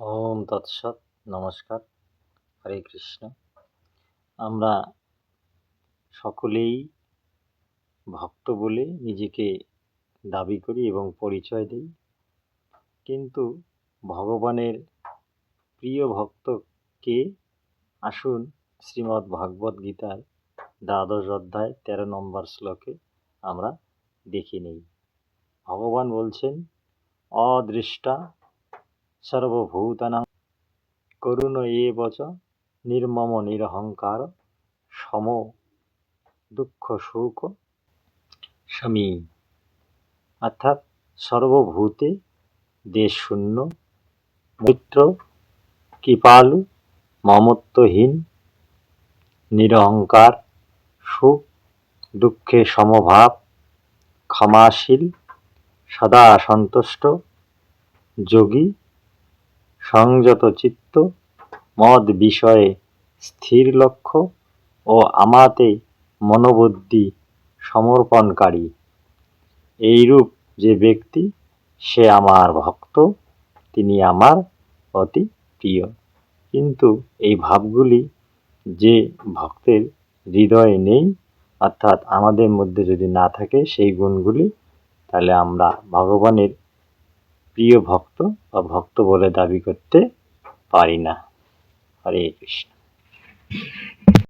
ওম তৎসৎ। নমস্কার। হরে কৃষ্ণ। আমরা সকলেই ভক্ত বলে নিজেকে দাবি করি এবং পরিচয় দিই, কিন্তু ভগবানের প্রিয় ভক্ত কে? আসুন শ্রীমদ্ ভাগবত গীতার ১২ অধ্যায় ১৩ নম্বর শ্লোকে আমরা দেখে নেই। ভগবান বলছেন, অদৃষ্টা সর্বভূতানাং করুণ এব চ নির্মম নিরহংকার সম দুঃখ সুখ সমী। অর্থাৎ সর্বভূতে দেশশূন্য, মৈত্র, কৃপালু, মমত্বহীন, নিরহংকার, সুখ দুঃখে সমভাব, ক্ষমাশীল, সদা সন্তুষ্ট, যোগী, সংযত চিত্ত, মদ বিষয়ে স্থির লক্ষ্য ও আমাতে মনোবুদ্ধি সমর্পণকারী। এইরূপ যে ব্যক্তি, সে আমার ভক্ত, তিনি আমার অতি প্রিয়। কিন্তু এই ভাবগুলি যে ভক্তের হৃদয়ে নেই, অর্থাৎ আমাদের মধ্যে যদি না থাকে সেই গুণগুলি, তাহলে আমরা ভগবানের প্রিয় ভক্ত বা ভক্ত বলে দাবি করতে পারি না। হরে কৃষ্ণ।